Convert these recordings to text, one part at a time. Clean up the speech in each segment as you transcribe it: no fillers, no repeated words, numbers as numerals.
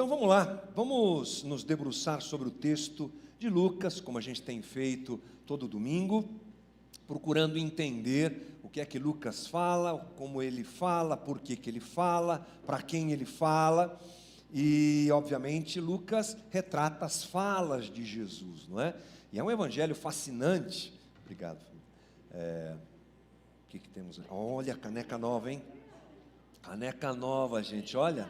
Então vamos lá, vamos nos debruçar sobre o texto de Lucas, como a gente tem feito todo domingo, procurando entender o que é que Lucas fala, como ele fala, por que ele fala, para quem ele fala. E obviamente Lucas retrata as falas de Jesus, não é? E é um evangelho fascinante. Obrigado. O que temos? Olha a caneca nova, hein? Caneca nova, gente, olha.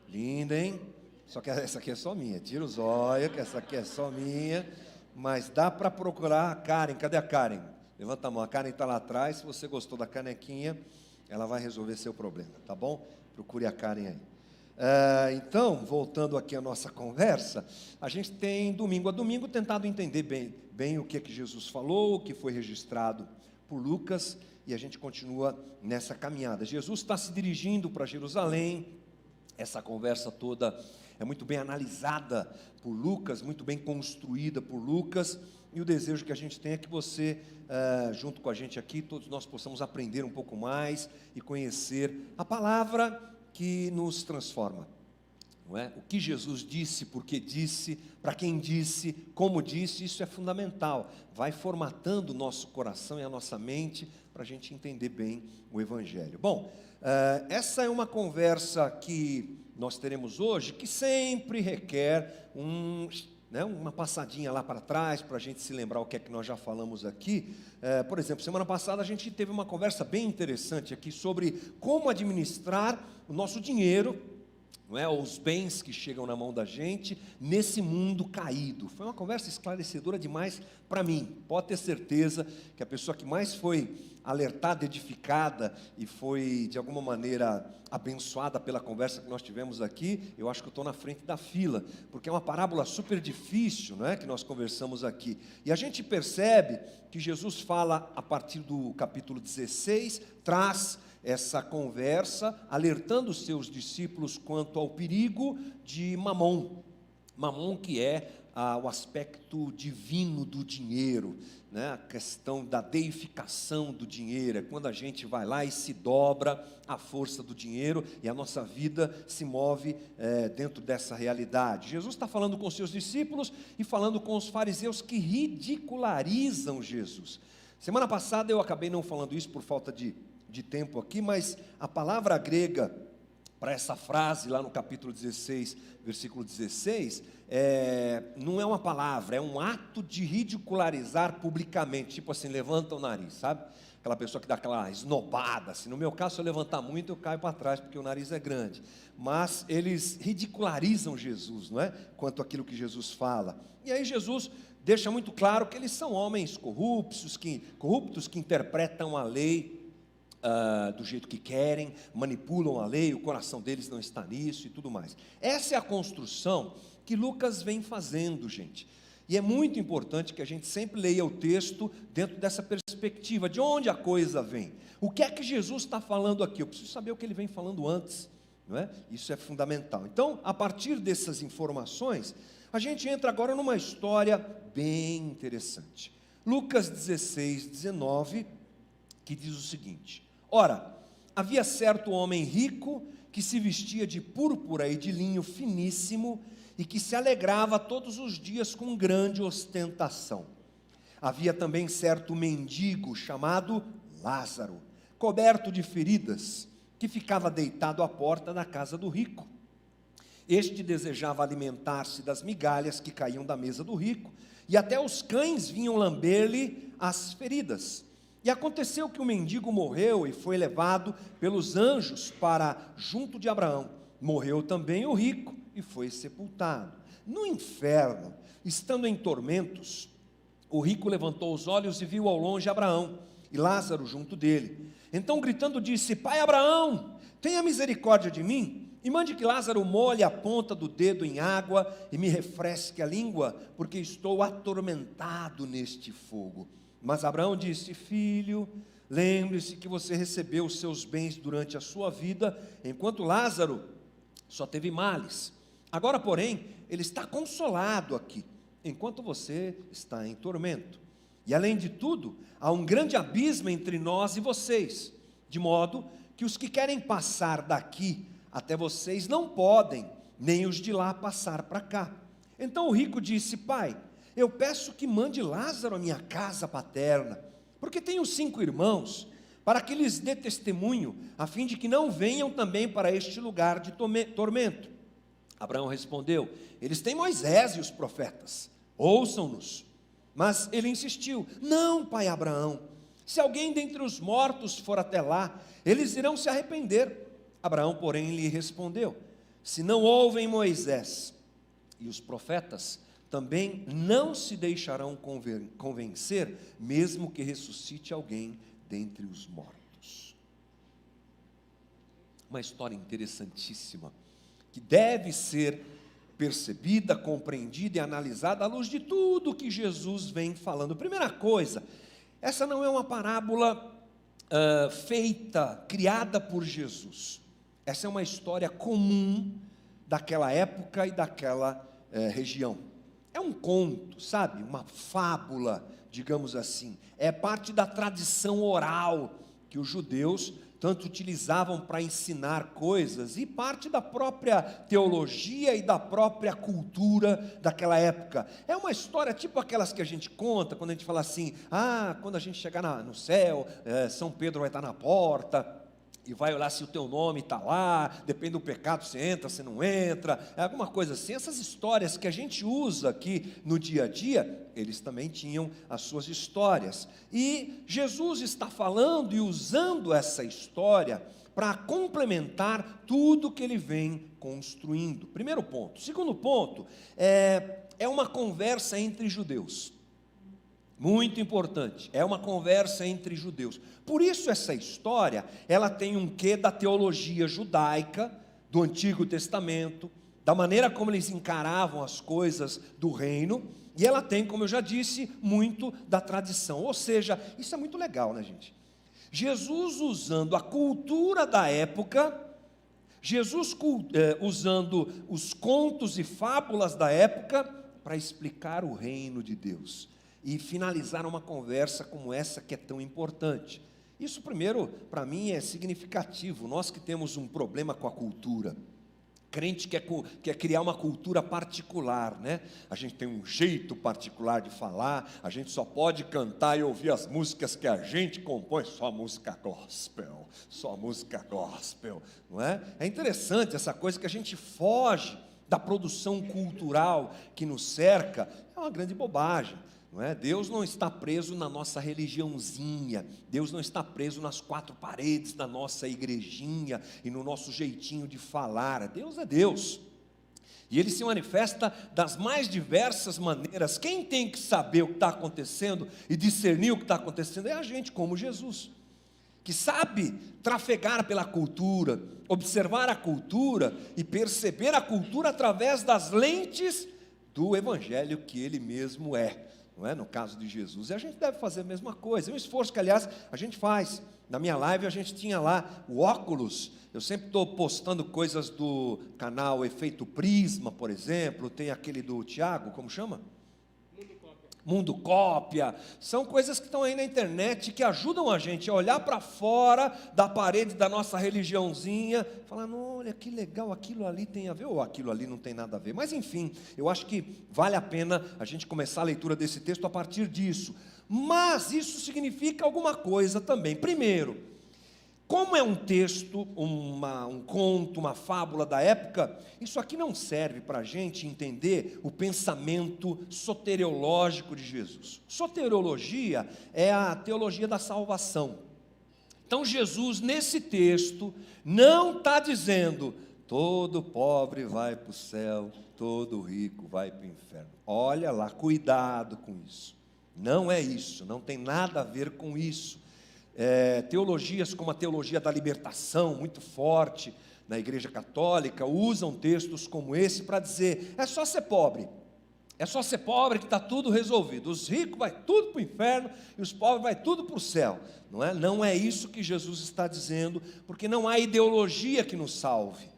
Linda, hein? Só que essa aqui é só minha. Tira os olhos, que essa aqui é só minha. Mas dá para procurar a Karen. Cadê a Karen? Levanta a mão. A Karen está lá atrás. Se você gostou da canequinha, ela vai resolver seu problema, tá bom? Procure a Karen aí. Então, voltando aqui à nossa conversa, a gente tem domingo a domingo tentado entender bem o que é que Jesus falou, o que foi registrado por Lucas, e a gente continua nessa caminhada. Jesus está se dirigindo para Jerusalém. Essa conversa toda é muito bem analisada por Lucas, muito bem construída por Lucas, e o desejo que a gente tem é que você, junto com a gente aqui, todos nós possamos aprender um pouco mais e conhecer a palavra que nos transforma, não é? O que Jesus disse, por que disse, para quem disse, como disse, isso é fundamental, vai formatando o nosso coração e a nossa mente, para a gente entender bem o Evangelho. Bom, essa é uma conversa que nós teremos hoje, que sempre requer uma passadinha lá para trás, para a gente se lembrar o que é que nós já falamos aqui. Por exemplo, semana passada a gente teve uma conversa bem interessante aqui sobre como administrar o nosso dinheiro, não é? Os bens que chegam na mão da gente nesse mundo caído. Foi uma conversa esclarecedora demais para mim. Pode ter certeza que a pessoa que mais foi alertada, edificada e foi de alguma maneira abençoada pela conversa que nós tivemos aqui, eu acho que eu estou na frente da fila, porque é uma parábola super difícil, não é, que nós conversamos aqui. E a gente percebe que Jesus fala a partir do capítulo 16, traz essa conversa, alertando os seus discípulos quanto ao perigo de Mamon. Mamon, que é o aspecto divino do dinheiro, né? A questão da deificação do dinheiro, é quando a gente vai lá e se dobra à força do dinheiro, e a nossa vida se move dentro dessa realidade. Jesus está falando com os seus discípulos e falando com os fariseus que ridicularizam Jesus. Semana passada eu acabei não falando isso por falta de tempo aqui, mas a palavra grega para essa frase lá no capítulo 16, versículo 16, não é uma palavra, é um ato de ridicularizar publicamente, tipo assim, levanta o nariz, sabe? Aquela pessoa que dá aquela esnobada, assim. No meu caso, se eu levantar muito, eu caio para trás, porque o nariz é grande. Mas eles ridicularizam Jesus, não é? Quanto àquilo que Jesus fala. E aí Jesus deixa muito claro que eles são homens corruptos que interpretam a lei do jeito que querem, manipulam a lei, o coração deles não está nisso e tudo mais. Essa é a construção que Lucas vem fazendo, gente. E é muito importante que a gente sempre leia o texto dentro dessa perspectiva, de onde a coisa vem. O que é que Jesus está falando aqui? Eu preciso saber o que ele vem falando antes, não é? Isso é fundamental. Então, a partir dessas informações, a gente entra agora numa história bem interessante. Lucas 16, 19, que diz o seguinte: ora, havia certo homem rico que se vestia de púrpura e de linho finíssimo e que se alegrava todos os dias com grande ostentação. Havia também certo mendigo chamado Lázaro, coberto de feridas, que ficava deitado à porta da casa do rico. Este desejava alimentar-se das migalhas que caíam da mesa do rico, e até os cães vinham lamber-lhe as feridas. E aconteceu que o mendigo morreu e foi levado pelos anjos para junto de Abraão. Morreu também o rico e foi sepultado. No inferno, estando em tormentos, o rico levantou os olhos e viu ao longe Abraão e Lázaro junto dele. Então, gritando, disse: Pai Abraão, tenha misericórdia de mim e mande que Lázaro molhe a ponta do dedo em água e me refresque a língua, porque estou atormentado neste fogo. Mas Abraão disse: Filho, lembre-se que você recebeu os seus bens durante a sua vida, enquanto Lázaro só teve males. Agora, porém, ele está consolado aqui, enquanto você está em tormento. E além de tudo, há um grande abismo entre nós e vocês, de modo que os que querem passar daqui até vocês não podem, nem os de lá passar para cá. Então o rico disse: pai, eu peço que mande Lázaro à minha casa paterna, porque tenho 5 irmãos, para que lhes dê testemunho, a fim de que não venham também para este lugar de tormento. Abraão respondeu: eles têm Moisés e os profetas, ouçam-nos. Mas ele insistiu: não, pai Abraão, se alguém dentre os mortos for até lá, eles irão se arrepender. Abraão, porém, lhe respondeu: se não ouvem Moisés e os profetas, também não se deixarão convencer, mesmo que ressuscite alguém dentre os mortos. Uma história interessantíssima, que deve ser percebida, compreendida e analisada à luz de tudo que Jesus vem falando. Primeira coisa, essa não é uma parábola criada por Jesus. Essa é uma história comum daquela época e daquela região. É um conto, sabe? Uma fábula, digamos assim. É parte da tradição oral que os judeus tanto utilizavam para ensinar coisas, e parte da própria teologia e da própria cultura daquela época. É uma história tipo aquelas que a gente conta, quando a gente fala assim: quando a gente chegar no céu, São Pedro vai estar na porta, e vai olhar se o teu nome está lá, depende do pecado, você entra, você não entra, alguma coisa assim. Essas histórias que a gente usa aqui no dia a dia, eles também tinham as suas histórias. E Jesus está falando e usando essa história para complementar tudo que ele vem construindo. Primeiro ponto. Segundo ponto, é uma conversa entre judeus. Muito importante, é uma conversa entre judeus. Por isso essa história, ela tem um quê da teologia judaica, do Antigo Testamento, da maneira como eles encaravam as coisas do reino, e ela tem, como eu já disse, muito da tradição. Ou seja, isso é muito legal, né, gente? Jesus usando a cultura da época, Jesus usando os contos e fábulas da época para explicar o reino de Deus e finalizar uma conversa como essa, que é tão importante. Isso, primeiro, para mim é significativo. Nós que temos um problema com a cultura, crente quer criar uma cultura particular, né? A gente tem um jeito particular de falar, a gente só pode cantar e ouvir as músicas que a gente compõe, só música gospel, não é? É interessante essa coisa que a gente foge da produção cultural que nos cerca. É uma grande bobagem. Não é? Deus não está preso na nossa religiãozinha, Deus não está preso nas 4 paredes da nossa igrejinha e no nosso jeitinho de falar. Deus é Deus, e Ele se manifesta das mais diversas maneiras. Quem tem que saber o que está acontecendo e discernir o que está acontecendo é a gente, como Jesus, que sabe trafegar pela cultura, observar a cultura e perceber a cultura através das lentes do Evangelho que Ele mesmo é. Não é? No caso de Jesus, e a gente deve fazer a mesma coisa. É um esforço que, aliás, a gente faz. Na minha live a gente tinha lá o óculos. Eu sempre estou postando coisas do canal Efeito Prisma, por exemplo. Tem aquele do Tiago, como chama? Mundo Cópia. São coisas que estão aí na internet, que ajudam a gente a olhar para fora da parede da nossa religiãozinha, falar: olha que legal, aquilo ali tem a ver, ou aquilo ali não tem nada a ver. Mas enfim, eu acho que vale a pena a gente começar a leitura desse texto a partir disso. Mas isso significa alguma coisa também. Primeiro, como é um texto, um conto, uma fábula da época, isso aqui não serve para a gente entender o pensamento soteriológico de Jesus. Soteriologia é a teologia da salvação. Então Jesus, nesse texto, não está dizendo: todo pobre vai para o céu, todo rico vai para o inferno. Olha lá, cuidado com isso. Não é isso, não tem nada a ver com isso. Teologias como a teologia da libertação, muito forte na Igreja Católica, usam textos como esse para dizer: é só ser pobre que está tudo resolvido, os ricos vai tudo para o inferno e os pobres vai tudo para o céu. Não é isso que Jesus está dizendo, porque não há ideologia que nos salve.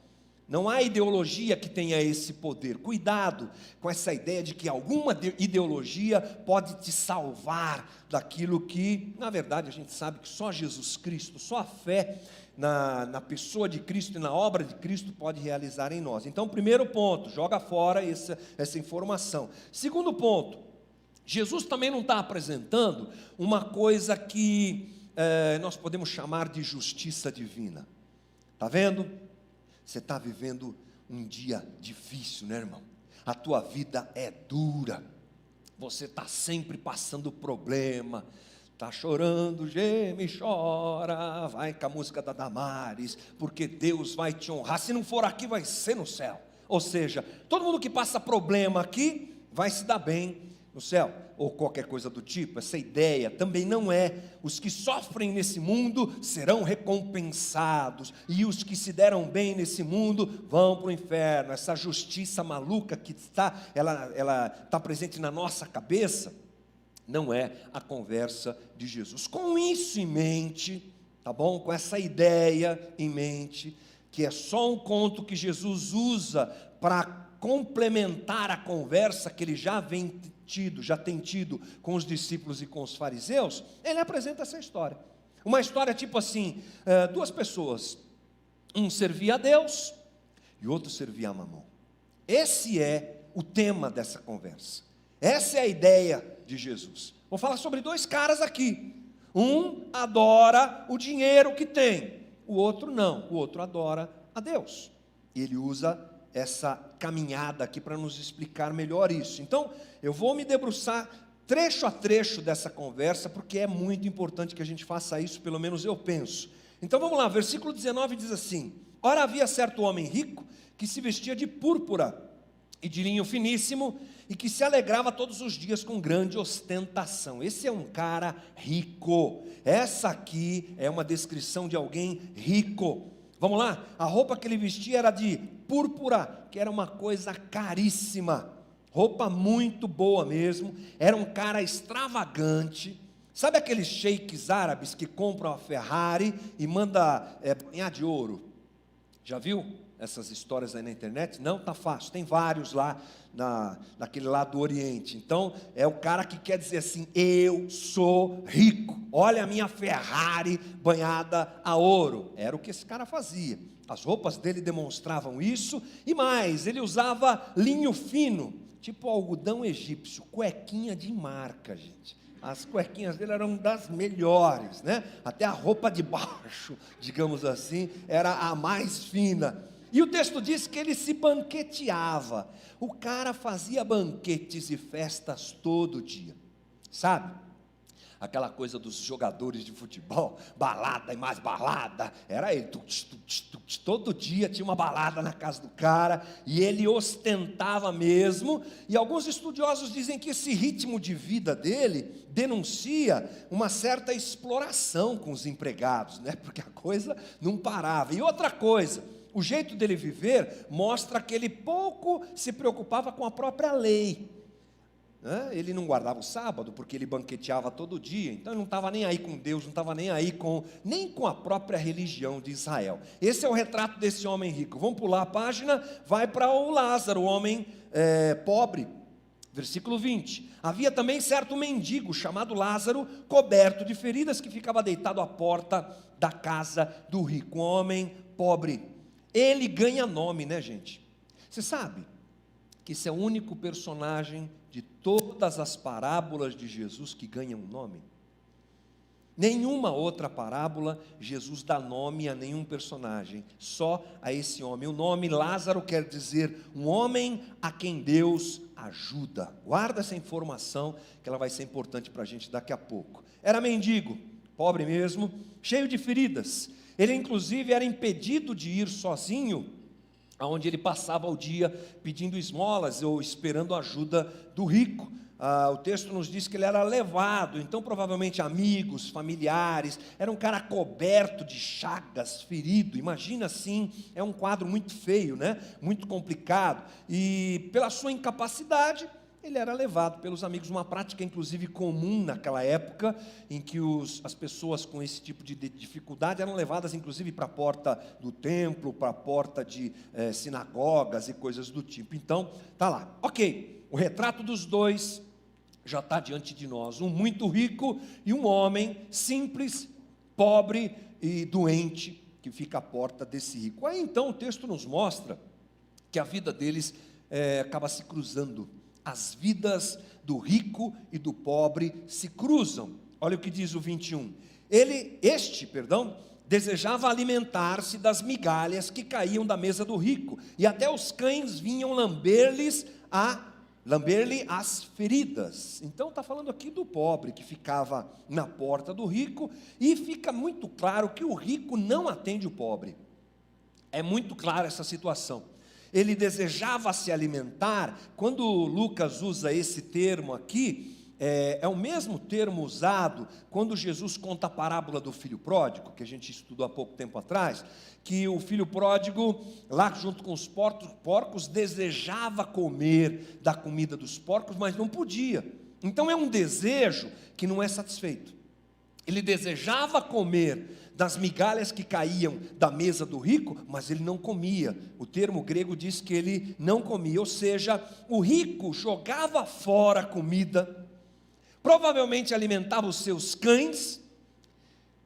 Não há ideologia que tenha esse poder. Cuidado com essa ideia de que alguma ideologia pode te salvar daquilo que, na verdade, a gente sabe que só Jesus Cristo, só a fé na pessoa de Cristo e na obra de Cristo pode realizar em nós. Então, primeiro ponto, joga fora essa informação. Segundo ponto, Jesus também não está apresentando uma coisa que nós podemos chamar de justiça divina. Está vendo? Você está vivendo um dia difícil, né, irmão? A tua vida é dura. Você está sempre passando problema. Está chorando, geme, chora. Vai com a música da Damares, porque Deus vai te honrar. Se não for aqui, vai ser no céu. Ou seja, todo mundo que passa problema aqui vai se dar bem no céu, ou qualquer coisa do tipo. Essa ideia também não é: os que sofrem nesse mundo serão recompensados, e os que se deram bem nesse mundo vão para o inferno. Essa justiça maluca que ela está presente na nossa cabeça, não é a conversa de Jesus. Com isso em mente, tá bom? Com essa ideia em mente, que é só um conto que Jesus usa para complementar a conversa que ele já tem tido com os discípulos e com os fariseus, ele apresenta essa história. Uma história tipo assim, duas pessoas, um servia a Deus e outro servia a Mamon. Esse é o tema dessa conversa. Essa é a ideia de Jesus. Vou falar sobre dois caras aqui. Um adora o dinheiro que tem, o outro não, o outro adora a Deus. E ele usa essa caminhada aqui para nos explicar melhor isso. Então, eu vou me debruçar trecho a trecho dessa conversa, porque é muito importante que a gente faça isso, pelo menos eu penso. Então vamos lá, versículo 19 diz assim: ora havia certo homem rico, que se vestia de púrpura e de linho finíssimo, e que se alegrava todos os dias com grande ostentação. Esse é um cara rico. Essa aqui é uma descrição de alguém rico. Vamos lá? A roupa que ele vestia era de púrpura, que era uma coisa caríssima, roupa muito boa mesmo. Era um cara extravagante. Sabe aqueles sheiks árabes que compram a Ferrari e manda banhar de ouro? Já viu essas histórias aí na internet? Não, tá fácil, tem vários lá naquele lado do Oriente. Então é o cara que quer dizer assim: eu sou rico, olha a minha Ferrari banhada a ouro. Era o que esse cara fazia. As roupas dele demonstravam isso. E mais, ele usava linho fino, tipo algodão egípcio, cuequinha de marca, gente. As cuequinhas dele eram das melhores, né? Até a roupa de baixo, digamos assim, era a mais fina. E o texto diz que ele se banqueteava. O cara fazia banquetes e festas todo dia, sabe? Aquela coisa dos jogadores de futebol, balada e mais balada, era ele, todo dia tinha uma balada na casa do cara, e ele ostentava mesmo. E alguns estudiosos dizem que esse ritmo de vida dele denuncia uma certa exploração com os empregados, né? Porque a coisa não parava. E outra coisa, o jeito dele viver mostra que ele pouco se preocupava com a própria lei. Ele não guardava o sábado, porque ele banqueteava todo dia. Então ele não estava nem aí com Deus, não estava nem aí nem com a própria religião de Israel. Esse é o retrato desse homem rico. Vamos pular a página, vai para o Lázaro, o homem pobre. Versículo 20: havia também certo mendigo chamado Lázaro, coberto de feridas, que ficava deitado à porta da casa do rico. Um homem pobre. Ele ganha nome, né, gente? Você sabe que esse é o único personagem de todas as parábolas de Jesus que ganha um nome? Nenhuma outra parábola Jesus dá nome a nenhum personagem, só a esse homem. O nome Lázaro quer dizer um homem a quem Deus ajuda. Guarda essa informação, que ela vai ser importante para a gente daqui a pouco. Era mendigo, pobre mesmo, cheio de feridas. Ele inclusive era impedido de ir sozinho, aonde ele passava o dia pedindo esmolas ou esperando a ajuda do rico. O texto nos diz que ele era levado, então provavelmente amigos, familiares. Era um cara coberto de chagas, ferido. Imagina assim, é um quadro muito feio, né? Muito complicado. E pela sua incapacidade, ele era levado pelos amigos, uma prática inclusive comum naquela época, em que as pessoas com esse tipo de dificuldade eram levadas inclusive para a porta do templo, para a porta de sinagogas e coisas do tipo. Então, está lá. Ok, o retrato dos dois já está diante de nós, um muito rico e um homem simples, pobre e doente, que fica à porta desse rico. Aí então o texto nos mostra que a vida deles acaba se cruzando. As vidas do rico e do pobre se cruzam. Olha o que diz o 21. Este desejava alimentar-se das migalhas que caíam da mesa do rico, e até os cães vinham lamber-lhe as feridas. Então está falando aqui do pobre que ficava na porta do rico, e fica muito claro que o rico não atende o pobre. É muito clara essa situação. Ele desejava se alimentar. Quando Lucas usa esse termo aqui, é o mesmo termo usado quando Jesus conta a parábola do filho pródigo, que a gente estudou há pouco tempo atrás, que o filho pródigo, lá junto com os porcos, desejava comer da comida dos porcos, mas não podia. Então é um desejo que não é satisfeito. Ele desejava comer das migalhas que caíam da mesa do rico, mas ele não comia. O termo grego diz que ele não comia, ou seja, o rico jogava fora a comida, provavelmente alimentava os seus cães,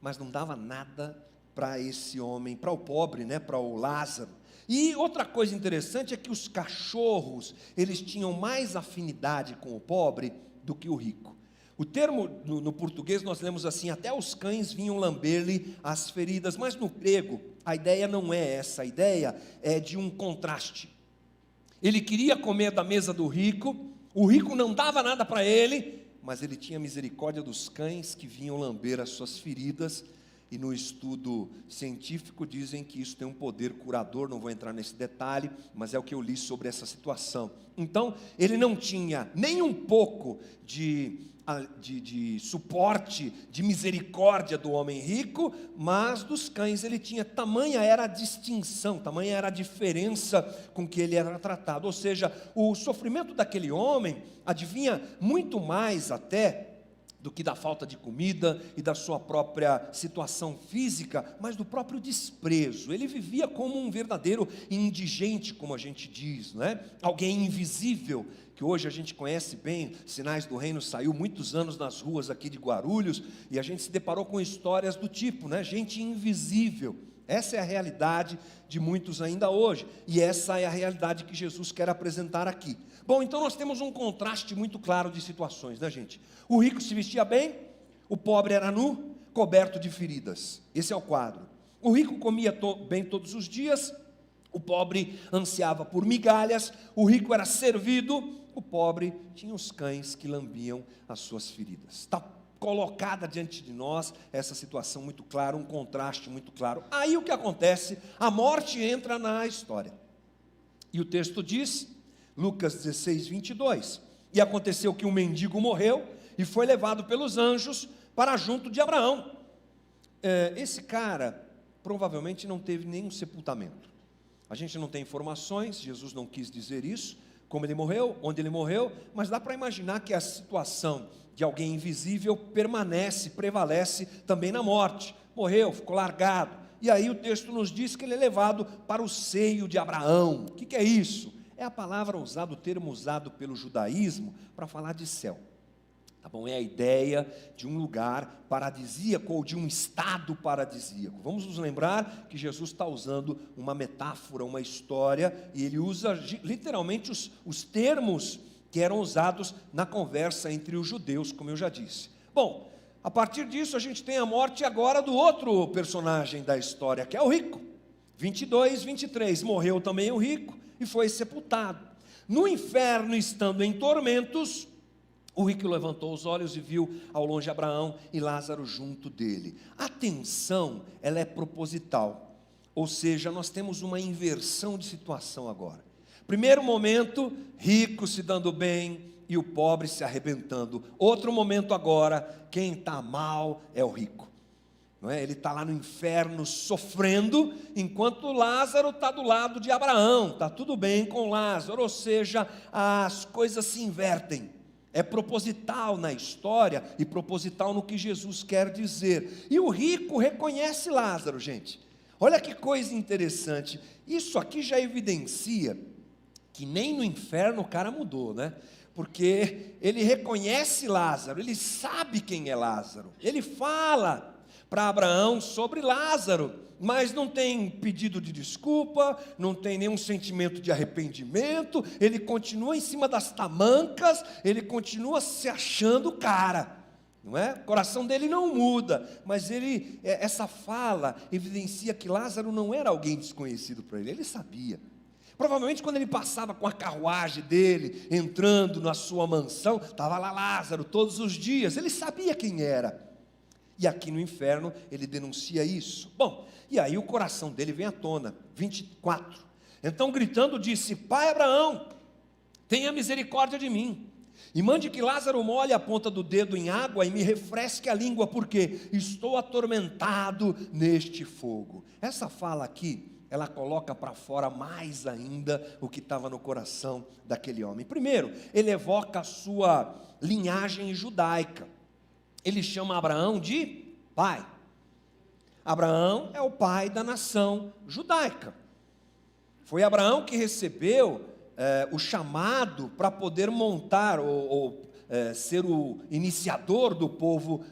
mas não dava nada para esse homem, para o pobre, para o Lázaro. E outra coisa interessante é que os cachorros, eles tinham mais afinidade com o pobre do que o rico. O termo, no português, nós lemos assim: até os cães vinham lamber-lhe as feridas, mas no grego, a ideia não é essa, a ideia é de um contraste. Ele queria comer da mesa do rico, o rico não dava nada para ele, mas ele tinha misericórdia dos cães que vinham lamber as suas feridas, e no estudo científico dizem que isso tem um poder curador, não vou entrar nesse detalhe, mas é o que eu li sobre essa situação. Então, ele não tinha nem um pouco de suporte, de misericórdia do homem rico, mas dos cães ele tinha. Tamanha era a distinção, tamanha era a diferença com que ele era tratado. Ou seja, o sofrimento daquele homem adivinha muito mais até do que da falta de comida e da sua própria situação física, mas do próprio desprezo. Ele vivia como um verdadeiro indigente, como a gente diz, não é? Alguém invisível, que hoje a gente conhece bem. Sinais do Reino saiu muitos anos nas ruas aqui de Guarulhos, e a gente se deparou com histórias do tipo, gente invisível. Essa é a realidade de muitos ainda hoje, e essa é a realidade que Jesus quer apresentar aqui. Bom, então nós temos um contraste muito claro de situações, gente? O rico se vestia bem, o pobre era nu, coberto de feridas. Esse é o quadro. O rico comia bem todos os dias, o pobre ansiava por migalhas, o rico era servido, o pobre tinha os cães que lambiam as suas feridas. Está colocada diante de nós essa situação muito clara, um contraste muito claro. Aí o que acontece? A morte entra na história. E o texto diz, Lucas 16, 22, e aconteceu que um mendigo morreu e foi levado pelos anjos para junto de Abraão. Esse cara provavelmente não teve nenhum sepultamento. A gente não tem informações, Jesus não quis dizer isso, como ele morreu, onde ele morreu, mas dá para imaginar que a situação de alguém invisível prevalece também na morte. Morreu, ficou largado, e aí o texto nos diz que ele é levado para o seio de Abraão. O que é isso? É a palavra usada, o termo usado pelo judaísmo para falar de céu. Tá bom? É a ideia de um lugar paradisíaco ou de um estado paradisíaco. Vamos nos lembrar que Jesus está usando uma metáfora, uma história, e ele usa literalmente os termos que eram usados na conversa entre os judeus, como eu já disse. Bom, a partir disso a gente tem a morte agora do outro personagem da história, que é o rico. 22, 23, morreu também o rico e foi sepultado. No inferno, estando em tormentos, o rico levantou os olhos e viu ao longe Abraão e Lázaro junto dele. A tensão, ela é proposital, ou seja, nós temos uma inversão de situação agora. Primeiro momento, rico se dando bem e o pobre se arrebentando. Outro momento agora, quem está mal é o rico. não é? Ele está lá no inferno sofrendo, enquanto Lázaro está do lado de Abraão, está tudo bem com Lázaro, ou seja, as coisas se invertem. É proposital na história e proposital no que Jesus quer dizer. E o rico reconhece Lázaro, gente. Olha que coisa interessante. Isso aqui já evidencia que nem no inferno o cara mudou, né? Porque ele reconhece Lázaro, ele sabe quem é Lázaro. Ele fala para Abraão sobre Lázaro, mas não tem pedido de desculpa, não tem nenhum sentimento de arrependimento, ele continua em cima das tamancas, ele continua se achando o cara, não é? O coração dele não muda, mas essa fala evidencia que Lázaro não era alguém desconhecido para ele, ele sabia. Provavelmente quando ele passava com a carruagem dele, entrando na sua mansão, estava lá Lázaro todos os dias, ele sabia quem era. E aqui no inferno ele denuncia isso. Bom, e aí o coração dele vem à tona. 24. Então gritando disse: Pai Abraão, tenha misericórdia de mim, e mande que Lázaro molhe a ponta do dedo em água e me refresque a língua, porque estou atormentado neste fogo. Essa fala aqui, ela coloca para fora mais ainda o que estava no coração daquele homem. Primeiro, ele evoca a sua linhagem judaica. Ele chama Abraão de pai. Abraão é o pai da nação judaica. Foi Abraão que recebeu o chamado para poder montar ou ser o iniciador do povo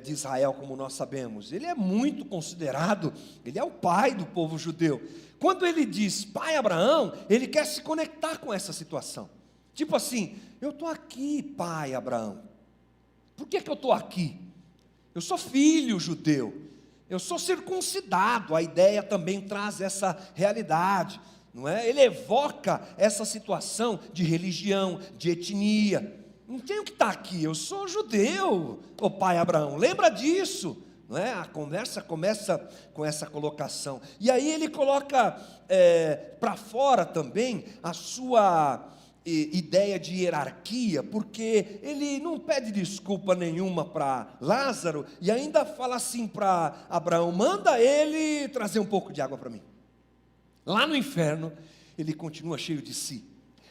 de Israel, como nós sabemos. Ele é muito considerado, ele é o pai do povo judeu. Quando ele diz pai Abraão, ele quer se conectar com essa situação. Tipo assim, eu estou aqui, pai Abraão. Por que eu estou aqui? Eu sou filho judeu, eu sou circuncidado, a ideia também traz essa realidade, não é? Ele evoca essa situação de religião, de etnia. Não tenho que estar aqui, eu sou judeu, ô pai Abraão, lembra disso, não é? A conversa começa com essa colocação, e aí ele coloca para fora também a sua ideia de hierarquia, porque ele não pede desculpa nenhuma para Lázaro, e ainda fala assim para Abraão: manda ele trazer um pouco de água para mim. Lá no inferno, ele continua cheio de si.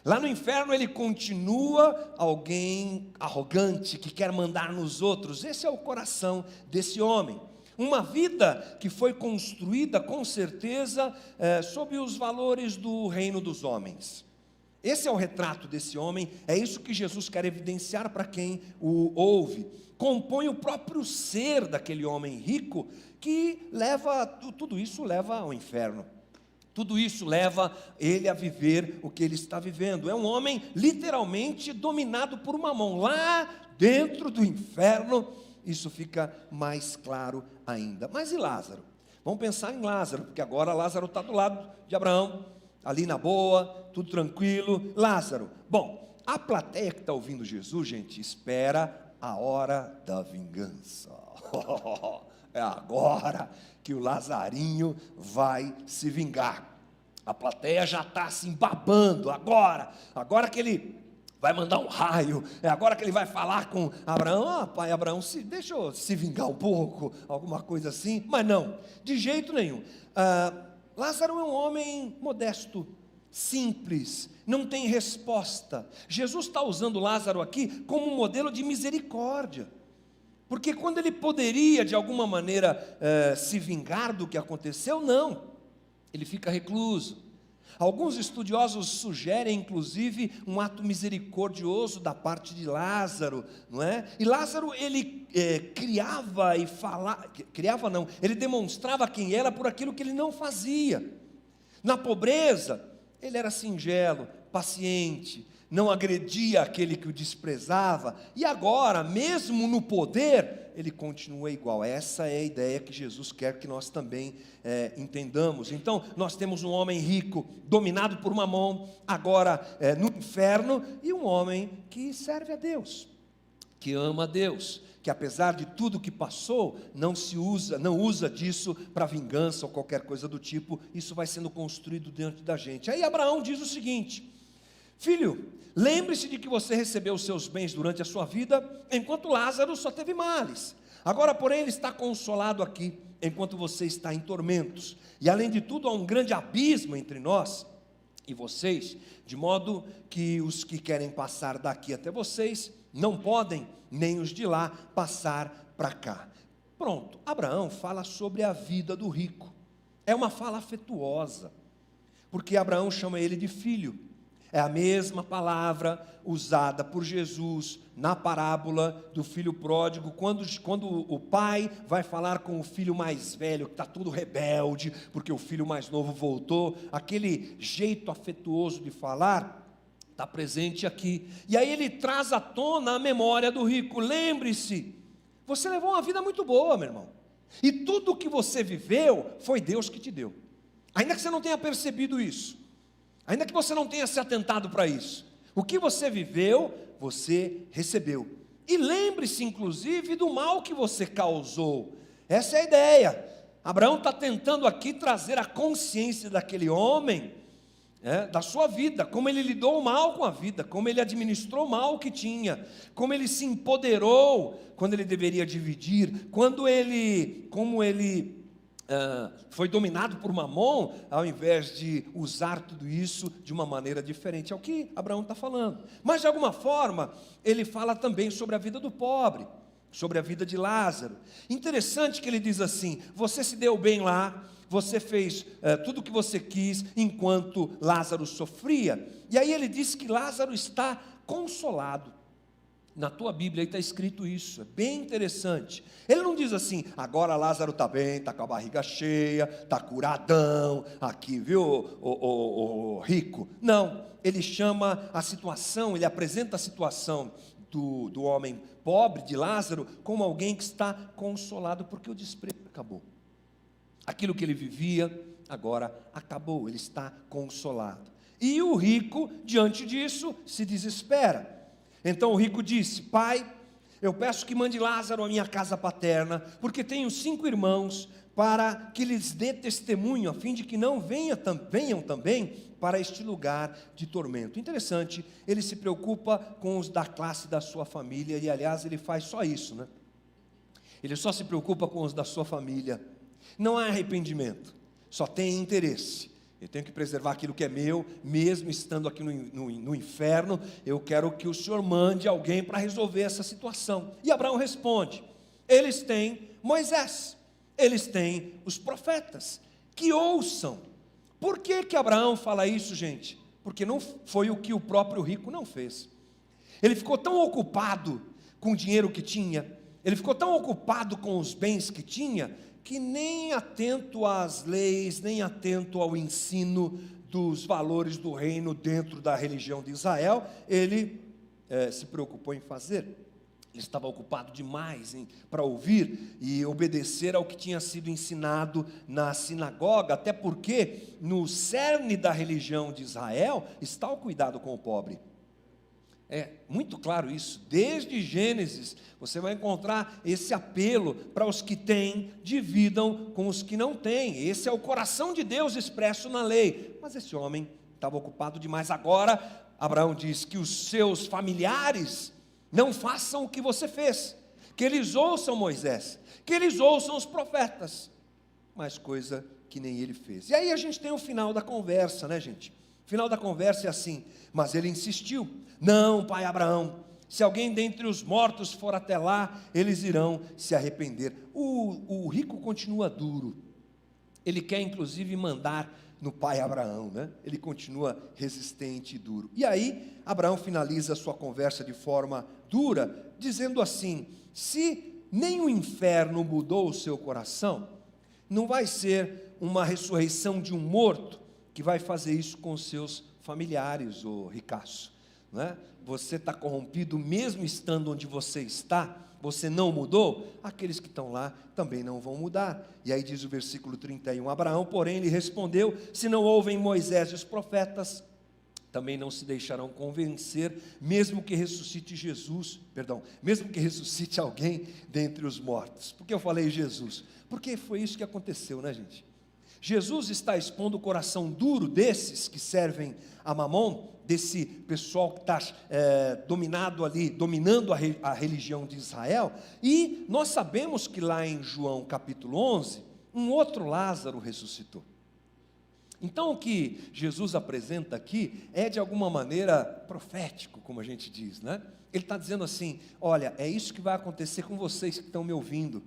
Lá no inferno ele continua alguém arrogante, que quer mandar nos outros. Esse é o coração desse homem. Uma vida que foi construída com certeza sob os valores do reino dos homens. Esse é o retrato desse homem, é isso que Jesus quer evidenciar para quem o ouve. Compõe o próprio ser daquele homem rico, que tudo isso leva ao inferno. Tudo isso leva ele a viver o que ele está vivendo. É um homem literalmente dominado por Mamon. Lá dentro do inferno, isso fica mais claro ainda. Mas e Lázaro? Vamos pensar em Lázaro, porque agora Lázaro está do lado de Abraão, ali na boa, tudo tranquilo. Lázaro, bom, a plateia que está ouvindo Jesus, gente, espera a hora da vingança. É agora que o Lazarinho vai se vingar. A plateia já está assim babando, agora que ele vai mandar um raio, é agora que ele vai falar com Abraão: pai Abraão, deixa eu se vingar um pouco, alguma coisa assim. Mas não, de jeito nenhum. Lázaro é um homem modesto, simples, não tem resposta. Jesus está usando Lázaro aqui como um modelo de misericórdia, porque quando ele poderia de alguma maneira se vingar do que aconteceu, não, ele fica recluso. Alguns estudiosos sugerem inclusive um ato misericordioso da parte de Lázaro, não é? E Lázaro, ele ele demonstrava quem era por aquilo que ele não fazia. Na pobreza, ele era singelo, paciente, não agredia aquele que o desprezava, e agora, mesmo no poder, ele continua igual. Essa é a ideia que Jesus quer que nós também entendamos. Então, nós temos um homem rico, dominado por Mamon, agora no inferno, e um homem que serve a Deus, que ama a Deus, que apesar de tudo que passou, não usa disso para vingança ou qualquer coisa do tipo. Isso vai sendo construído diante da gente. Aí Abraão diz o seguinte: filho, lembre-se de que você recebeu os seus bens durante a sua vida, enquanto Lázaro só teve males. Agora, porém, ele está consolado aqui, enquanto você está em tormentos. E além de tudo, há um grande abismo entre nós e vocês, de modo que os que querem passar daqui até vocês, não podem, nem os de lá, passar para cá. Pronto, Abraão fala sobre a vida do rico. É uma fala afetuosa, porque Abraão chama ele de filho. É a mesma palavra usada por Jesus na parábola do filho pródigo, quando o pai vai falar com o filho mais velho, que está todo rebelde, porque o filho mais novo voltou. Aquele jeito afetuoso de falar está presente aqui. E aí ele traz à tona a memória do rico. Lembre-se, você levou uma vida muito boa, meu irmão. E tudo o que você viveu, foi Deus que te deu. Ainda que você não tenha percebido isso. Ainda que você não tenha se atentado para isso. O que você viveu, você recebeu. E lembre-se, inclusive, do mal que você causou. Essa é a ideia. Abraão está tentando aqui trazer a consciência daquele homem, da sua vida, como ele lidou mal com a vida, como ele administrou mal o que tinha, como ele se empoderou quando ele deveria dividir, como ele foi dominado por Mamon, ao invés de usar tudo isso de uma maneira diferente. É o que Abraão está falando. Mas de alguma forma, ele fala também sobre a vida do pobre, sobre a vida de Lázaro. Interessante que ele diz assim: você se deu bem lá, você fez tudo o que você quis, enquanto Lázaro sofria. E aí ele diz que Lázaro está consolado. Na tua Bíblia está escrito isso, é bem interessante. Ele não diz assim: agora Lázaro está bem, está com a barriga cheia, está curadão, aqui, viu, o rico. Não, ele chama a situação, ele apresenta a situação do homem pobre, de Lázaro, como alguém que está consolado, porque o desprezo acabou. Aquilo que ele vivia, agora acabou, ele está consolado. E o rico, diante disso, se desespera. Então o rico disse: pai, eu peço que mande Lázaro à minha casa paterna, porque tenho 5 irmãos, para que lhes dê testemunho, a fim de que não venham também para este lugar de tormento. Interessante, ele se preocupa com os da classe da sua família, e aliás ele faz só isso, né? Ele só se preocupa com os da sua família. Não há arrependimento, só tem interesse. Eu tenho que preservar aquilo que é meu, mesmo estando aqui no inferno. Eu quero que o Senhor mande alguém para resolver essa situação. E Abraão responde: eles têm Moisés, eles têm os profetas, que ouçam. Por que Abraão fala isso, gente? Porque não foi o que o próprio rico não fez. Ele ficou tão ocupado com o dinheiro que tinha, ele ficou tão ocupado com os bens que tinha, que nem atento às leis, nem atento ao ensino dos valores do reino dentro da religião de Israel, ele se preocupou em fazer. Ele estava ocupado demais para ouvir e obedecer ao que tinha sido ensinado na sinagoga, até porque no cerne da religião de Israel está o cuidado com o pobre. É muito claro isso, desde Gênesis você vai encontrar esse apelo para os que têm, dividam com os que não têm. Esse é o coração de Deus expresso na lei. Mas esse homem estava ocupado demais. Agora Abraão diz que os seus familiares não façam o que você fez, que eles ouçam Moisés, que eles ouçam os profetas, mas coisa que nem ele fez. E aí a gente tem o final da conversa, né, gente? O final da conversa é assim: mas ele insistiu: não, pai Abraão, se alguém dentre os mortos for até lá, eles irão se arrepender. O rico continua duro, ele quer inclusive mandar no pai Abraão, né? Ele continua resistente e duro. E aí Abraão finaliza a sua conversa de forma dura, dizendo assim: se nem o inferno mudou o seu coração, não vai ser uma ressurreição de um morto que vai fazer isso com os seus familiares, ô ricaço, né? Você está corrompido mesmo estando onde você está, você não mudou, aqueles que estão lá também não vão mudar. E aí diz o versículo 31, Abraão, porém, lhe respondeu: se não ouvem Moisés e os profetas, também não se deixarão convencer, mesmo que ressuscite mesmo que ressuscite alguém dentre os mortos. Por que eu falei Jesus? Porque foi isso que aconteceu, né, gente? Jesus está expondo o coração duro desses que servem a Mamon, desse pessoal que está dominando a religião de Israel. E nós sabemos que lá em João capítulo 11, um outro Lázaro ressuscitou. Então o que Jesus apresenta aqui é de alguma maneira profético, como a gente diz, né? Ele está dizendo assim: olha, é isso que vai acontecer com vocês que estão me ouvindo,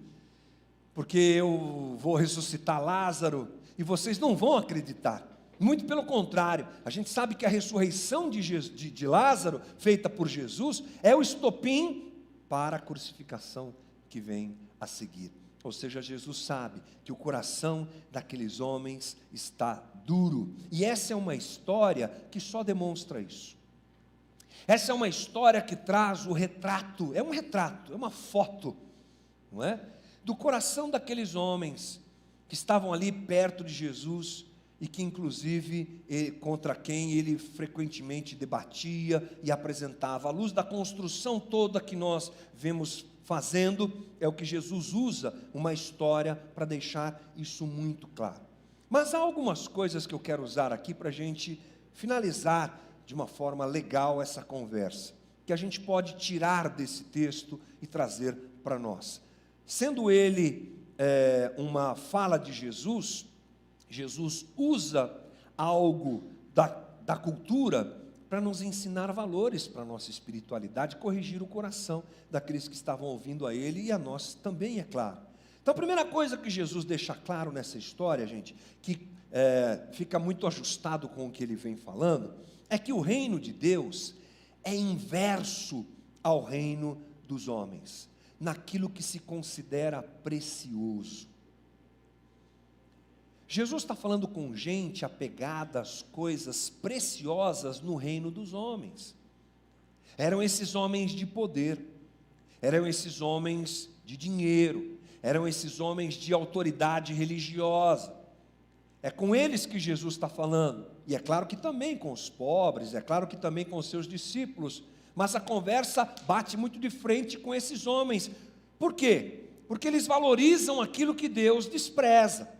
porque eu vou ressuscitar Lázaro e vocês não vão acreditar. Muito pelo contrário, a gente sabe que a ressurreição de Lázaro, feita por Jesus, é o estopim para a crucificação que vem a seguir. Ou seja, Jesus sabe que o coração daqueles homens está duro. E essa é uma história que só demonstra isso. Essa é uma história que traz o retrato, é um retrato, é uma foto, não é? Do coração daqueles homens que estavam ali perto de Jesus e que inclusive contra quem ele frequentemente debatia e apresentava. À luz da construção toda que nós vemos fazendo, é o que Jesus usa uma história para deixar isso muito claro. Mas há algumas coisas que eu quero usar aqui para a gente finalizar de uma forma legal essa conversa, que a gente pode tirar desse texto e trazer para nós. Sendo ele uma fala de Jesus, Jesus usa algo da cultura para nos ensinar valores para a nossa espiritualidade, corrigir o coração daqueles que estavam ouvindo a Ele e a nós também, é claro. Então a primeira coisa que Jesus deixa claro nessa história, gente, que fica muito ajustado com o que Ele vem falando, é que o reino de Deus é inverso ao reino dos homens, naquilo que se considera precioso. Jesus está falando com gente apegada às coisas preciosas no reino dos homens. Eram esses homens de poder, eram esses homens de dinheiro, eram esses homens de autoridade religiosa. É com eles que Jesus está falando, e é claro que também com os pobres, é claro que também com os seus discípulos, mas a conversa bate muito de frente com esses homens. Por quê? Porque eles valorizam aquilo que Deus despreza.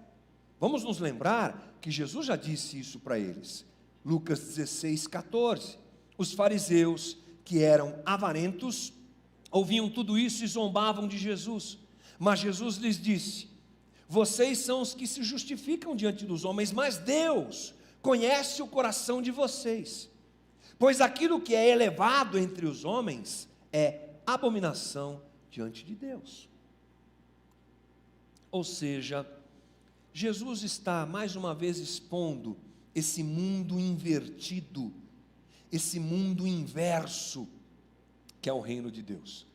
Vamos nos lembrar que Jesus já disse isso para eles. Lucas 16, 14. Os fariseus, que eram avarentos, ouviam tudo isso e zombavam de Jesus. Mas Jesus lhes disse: vocês são os que se justificam diante dos homens, mas Deus conhece o coração de vocês. Pois aquilo que é elevado entre os homens é abominação diante de Deus. Ou seja, Jesus está mais uma vez expondo esse mundo invertido, esse mundo inverso, que é o reino de Deus.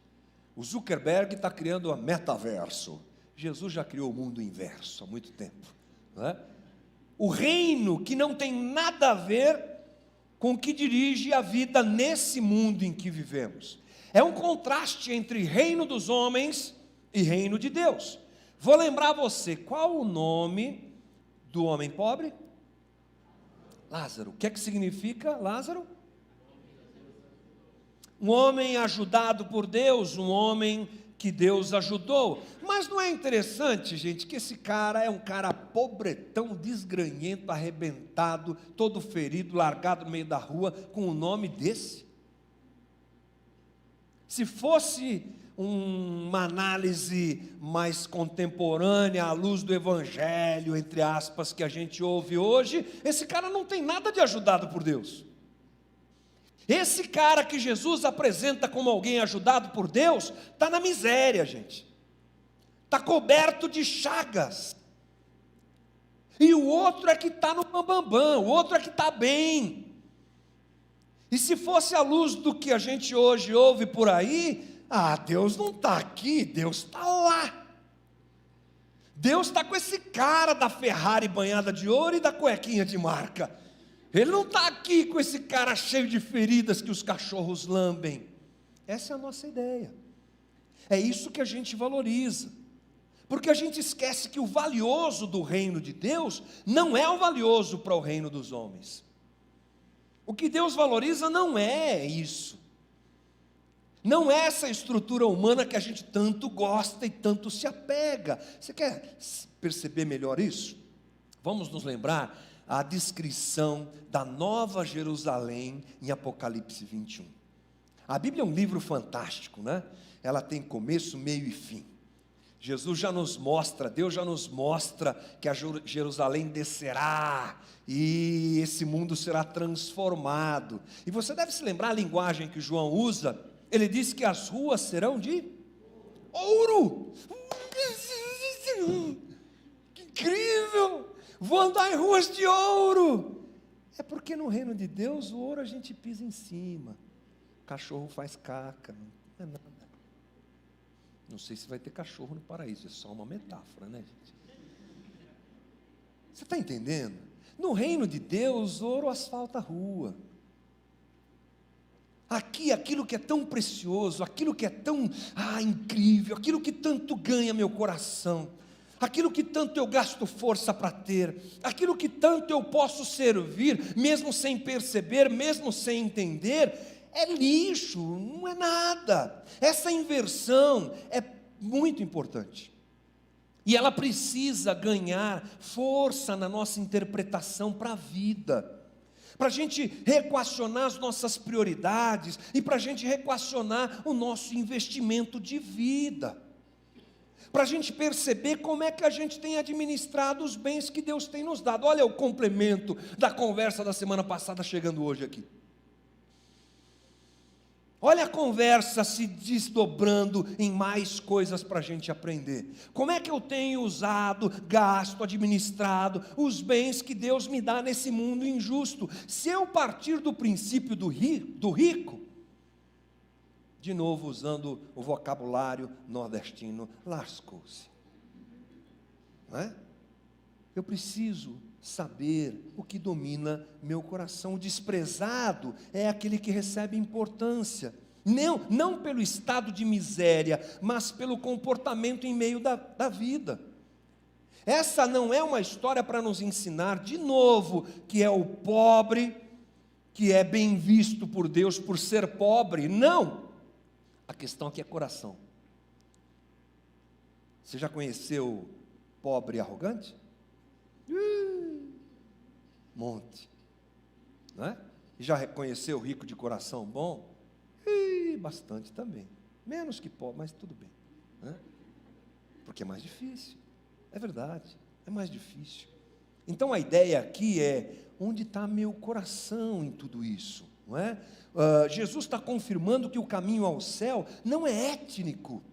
O Zuckerberg está criando o metaverso. Jesus já criou o mundo inverso há muito tempo, não é? O reino que não tem nada a ver com o que dirige a vida nesse mundo em que vivemos. É um contraste entre reino dos homens e reino de Deus. Vou lembrar você, qual o nome do homem pobre? Lázaro. O que é que significa Lázaro? Um homem ajudado por Deus, um homem que Deus ajudou. Mas não é interessante, gente, que esse cara é um cara pobretão, desgranhento, arrebentado, todo ferido, largado no meio da rua, com um nome desse? Se fosse uma análise mais contemporânea, à luz do evangelho, entre aspas, que a gente ouve hoje, esse cara não tem nada de ajudado por Deus. Esse cara que Jesus apresenta como alguém ajudado por Deus, está na miséria, gente. Está coberto de chagas. E o outro é que está no bambambam, o outro é que está bem. E se fosse à luz do que a gente hoje ouve por aí, Deus não está aqui, Deus está lá. Deus está com esse cara da Ferrari banhada de ouro e da cuequinha de marca. Ele não está aqui com esse cara cheio de feridas que os cachorros lambem. Essa é a nossa ideia. É isso que a gente valoriza. Porque a gente esquece que o valioso do reino de Deus não é o valioso para o reino dos homens. O que Deus valoriza não é isso. Não é essa estrutura humana que a gente tanto gosta e tanto se apega. Você quer perceber melhor isso? Vamos nos lembrar a descrição da Nova Jerusalém em Apocalipse 21. A Bíblia é um livro fantástico, né? Ela tem começo, meio e fim. Jesus já nos mostra, Deus já nos mostra que a Jerusalém descerá e esse mundo será transformado. E você deve se lembrar a linguagem que João usa. Ele diz que as ruas serão de ouro. Que incrível! Vou andar em ruas de ouro. É porque no reino de Deus o ouro a gente pisa em cima. O cachorro faz caca, não é nada. Não sei se vai ter cachorro no paraíso, é só uma metáfora, né, gente? Você está entendendo? No reino de Deus, ouro asfalta a rua. Aqui, aquilo que é tão precioso, aquilo que é tão incrível, aquilo que tanto ganha meu coração, aquilo que tanto eu gasto força para ter, aquilo que tanto eu posso servir, mesmo sem perceber, mesmo sem entender, é lixo, não é nada. Essa inversão é muito importante. E ela precisa ganhar força na nossa interpretação para a vida. Para a gente reequacionar as nossas prioridades e para a gente reequacionar o nosso investimento de vida. Para a gente perceber como é que a gente tem administrado os bens que Deus tem nos dado. Olha o complemento da conversa da semana passada chegando hoje aqui. Olha a conversa se desdobrando em mais coisas para a gente aprender. Como é que eu tenho usado, gasto, administrado os bens que Deus me dá nesse mundo injusto? Se eu partir do princípio do rico, de novo usando o vocabulário nordestino, lascou-se. Não é? Eu preciso saber o que domina meu coração. O desprezado é aquele que recebe importância, não pelo estado de miséria, mas pelo comportamento em meio da vida. Essa não é uma história para nos ensinar, de novo, que é o pobre, que é bem visto por Deus por ser pobre. Não! A questão aqui é coração. Você já conheceu pobre arrogante? Monte, não é? E já reconheceu o rico de coração bom? Bastante também, menos que pobre, mas tudo bem, né? Porque é mais difícil, é verdade, é mais difícil. Então a ideia aqui é, onde está meu coração em tudo isso, não é? Jesus está confirmando que o caminho ao céu não é étnico,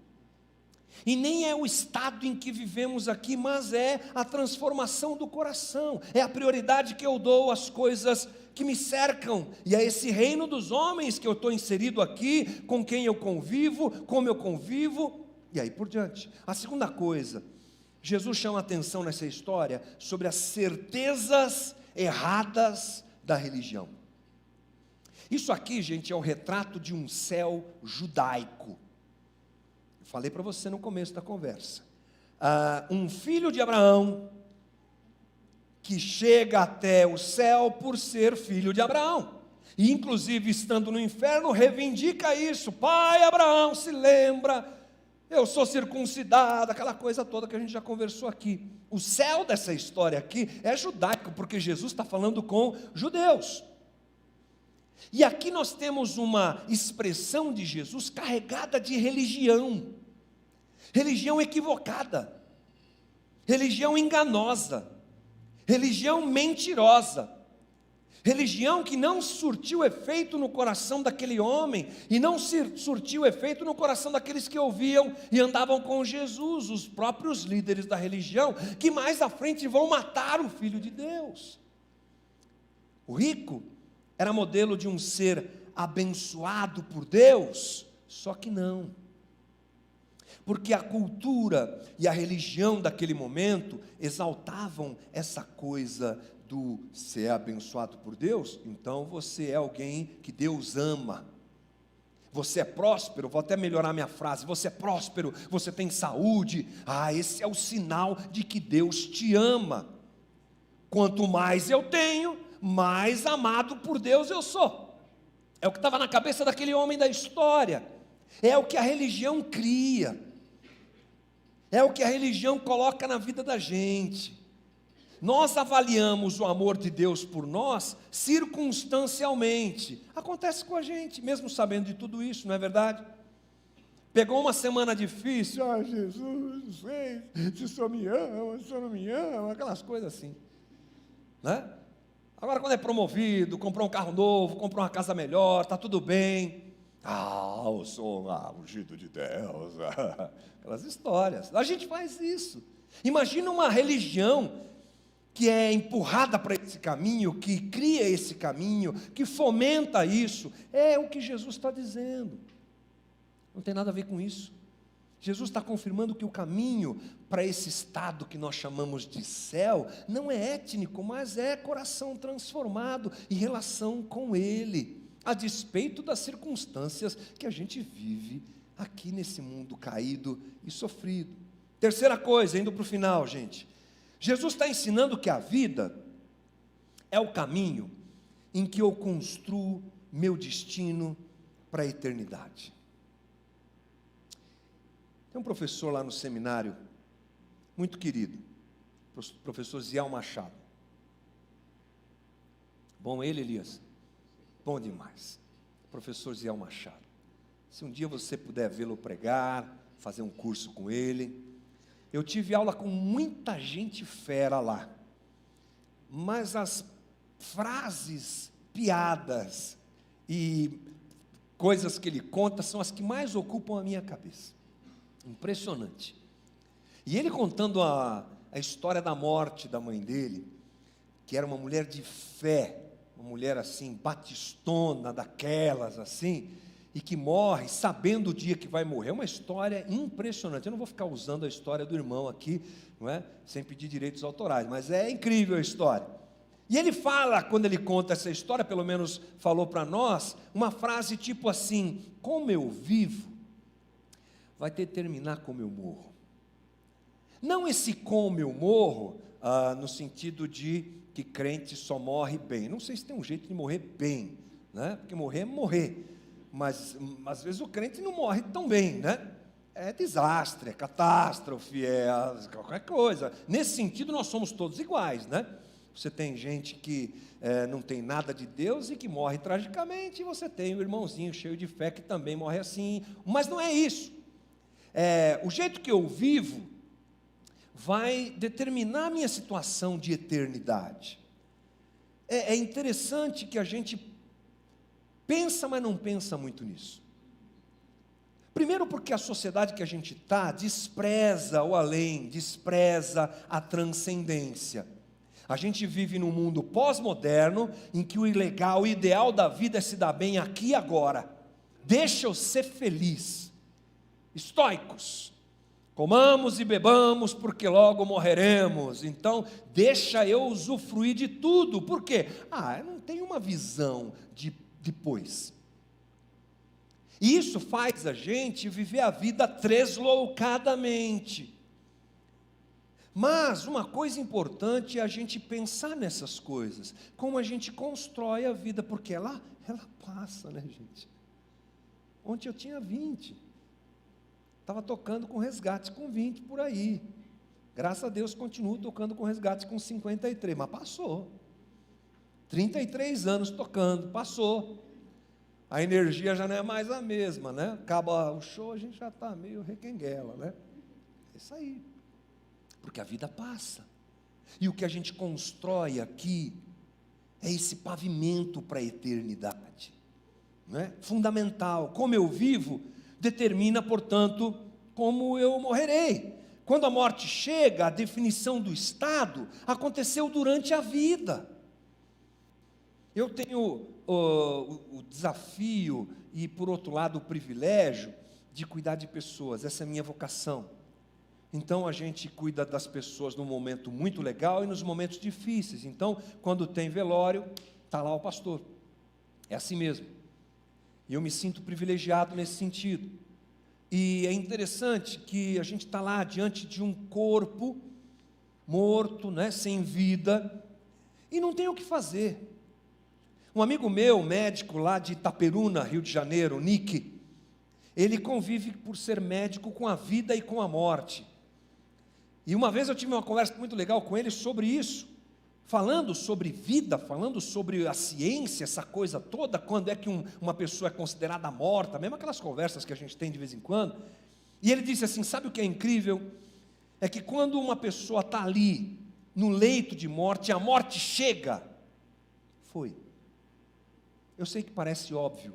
e nem é o estado em que vivemos aqui, mas é a transformação do coração, é a prioridade que eu dou às coisas que me cercam, e é esse reino dos homens que eu estou inserido aqui, com quem eu convivo, como eu convivo, e aí por diante. A segunda coisa, Jesus chama a atenção nessa história sobre as certezas erradas da religião. Isso aqui, gente, é o retrato de um céu judaico. Falei para você no começo da conversa. Um filho de Abraão, que chega até o céu por ser filho de Abraão. E inclusive estando no inferno, reivindica isso. Pai Abraão, se lembra, eu sou circuncidado, aquela coisa toda que a gente já conversou aqui. O céu dessa história aqui é judaico, porque Jesus está falando com judeus. E aqui nós temos uma expressão de Jesus carregada de religião. Religião equivocada, religião enganosa, religião mentirosa, religião que não surtiu efeito no coração daquele homem, e não surtiu efeito no coração daqueles que ouviam e andavam com Jesus, os próprios líderes da religião, que mais à frente vão matar o Filho de Deus. O rico era modelo de um ser abençoado por Deus, só que não. Porque a cultura e a religião daquele momento exaltavam essa coisa do ser abençoado por Deus, então você é alguém que Deus ama. Você é próspero, vou até melhorar minha frase, você é próspero, você tem saúde, esse é o sinal de que Deus te ama. Quanto mais eu tenho, mais amado por Deus eu sou. É o que estava na cabeça daquele homem da história, é o que a religião cria. É o que a religião coloca na vida da gente. Nós avaliamos o amor de Deus por nós circunstancialmente. Acontece com a gente, mesmo sabendo de tudo isso, não é verdade? Pegou uma semana difícil, Jesus, não sei se o Senhor me ama, se o Senhor não me ama, aquelas coisas assim, né? Agora quando é promovido, comprou um carro novo, comprou uma casa melhor, está tudo bem. Eu sou ungido de Deus, aquelas histórias. A gente faz isso. Imagina uma religião que é empurrada para esse caminho, que cria esse caminho, que fomenta isso. É o que Jesus está dizendo. Não tem nada a ver com isso. Jesus está confirmando que o caminho para esse estado que nós chamamos de céu, não é étnico, mas é coração transformado em relação com Ele, a despeito das circunstâncias que a gente vive aqui nesse mundo caído e sofrido. Terceira coisa, indo para o final, gente. Jesus está ensinando que a vida é o caminho em que eu construo meu destino para a eternidade. Tem um professor lá no seminário, muito querido, professor Ziel Machado. Bom ele, Elias? Bom demais. Professor Ziel Machado. Se um dia você puder vê-lo pregar, fazer um curso com ele. Eu tive aula com muita gente fera lá. Mas as frases, piadas e coisas que ele conta são as que mais ocupam a minha cabeça. Impressionante. E ele contando a história da morte da mãe dele, que era uma mulher de fé, uma mulher assim, batistona, daquelas assim, e que morre sabendo o dia que vai morrer. É uma história impressionante. Eu não vou ficar usando a história do irmão aqui, não é? Sem pedir direitos autorais, mas é incrível a história. E ele fala, quando ele conta essa história, pelo menos falou para nós, uma frase tipo assim: como eu vivo, vai determinar como eu morro. Não esse como eu morro, no sentido de que crente só morre bem. Não sei se tem um jeito de morrer bem, né? Porque morrer é morrer. Mas às vezes o crente não morre tão bem, né? É desastre, é catástrofe, é qualquer coisa. Nesse sentido nós somos todos iguais, né? Você tem gente que não tem nada de Deus e que morre tragicamente, e você tem o irmãozinho cheio de fé que também morre assim. Mas não é isso. O jeito que eu vivo vai determinar a minha situação de eternidade. É interessante que a gente pensa, mas não pensa muito nisso. Primeiro porque a sociedade que a gente está despreza o além, despreza a transcendência. A gente vive num mundo pós-moderno, em que o ilegal, o ideal da vida é se dar bem aqui e agora. Deixa eu ser feliz. Estoicos. Comamos e bebamos, porque logo morreremos. Então, deixa eu usufruir de tudo. Por quê? Eu não tenho uma visão de depois. E isso faz a gente viver a vida tresloucadamente. Mas uma coisa importante é a gente pensar nessas coisas, como a gente constrói a vida, porque ela passa, né, gente? Ontem eu tinha 20, estava tocando com resgate com 20 por aí, graças a Deus continuo tocando com resgate com 53, mas passou, 33 anos tocando, passou, a energia já não é mais a mesma, né? Acaba o show, a gente já está meio requenguela, né? É isso aí. Porque a vida passa, e o que a gente constrói aqui é esse pavimento para a eternidade, não é? Fundamental. Como eu vivo determina, portanto, como eu morrerei. Quando a morte chega, a definição do estado aconteceu durante a vida. Eu tenho o desafio e, por outro lado, o privilégio de cuidar de pessoas. Essa é a minha vocação. Então a gente cuida das pessoas num momento muito legal e nos momentos difíceis. Então, quando tem velório, está lá o pastor. É assim mesmo. E eu me sinto privilegiado nesse sentido. E é interessante que a gente está lá diante de um corpo morto, né, sem vida, e não tem o que fazer. Um amigo meu, médico lá de Itaperuna, Rio de Janeiro, Nick, ele convive por ser médico com a vida e com a morte. E uma vez eu tive uma conversa muito legal com ele sobre isso, falando sobre vida, falando sobre a ciência, essa coisa toda, quando é que uma pessoa é considerada morta, mesmo aquelas conversas que a gente tem de vez em quando. E ele disse assim: sabe o que é incrível? É que quando uma pessoa está ali, no leito de morte, a morte chega, foi. Eu sei que parece óbvio,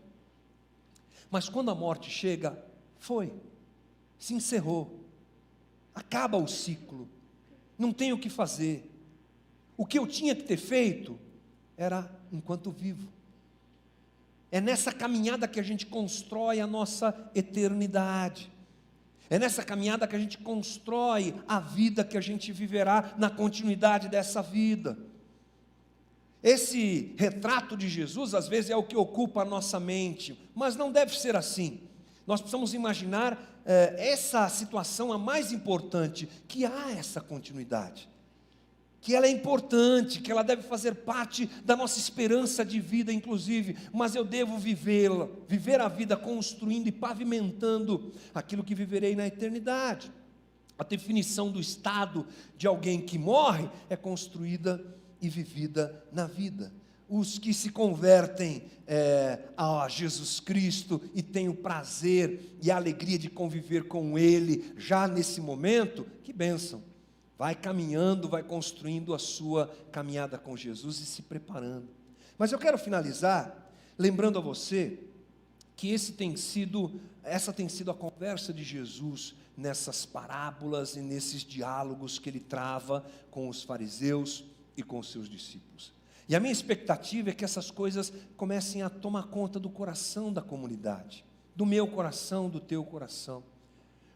mas quando a morte chega, foi, se encerrou, acaba o ciclo, não tem o que fazer. O que eu tinha que ter feito era enquanto vivo. É nessa caminhada que a gente constrói a nossa eternidade. É nessa caminhada que a gente constrói a vida que a gente viverá na continuidade dessa vida. Esse retrato de Jesus, às vezes, é o que ocupa a nossa mente, mas não deve ser assim. Nós precisamos imaginar essa situação a mais importante, que há essa continuidade, que ela é importante, que ela deve fazer parte da nossa esperança de vida, inclusive, mas eu devo vivê-la, viver a vida construindo e pavimentando aquilo que viverei na eternidade. A definição do estado de alguém que morre é construída e vivida na vida. Os que se convertem a Jesus Cristo e têm o prazer e a alegria de conviver com Ele já nesse momento, que bênção! Vai caminhando, vai construindo a sua caminhada com Jesus e se preparando. Mas eu quero finalizar lembrando a você que essa tem sido a conversa de Jesus nessas parábolas e nesses diálogos que ele trava com os fariseus e com os seus discípulos. E a minha expectativa é que essas coisas comecem a tomar conta do coração da comunidade, do meu coração, do teu coração.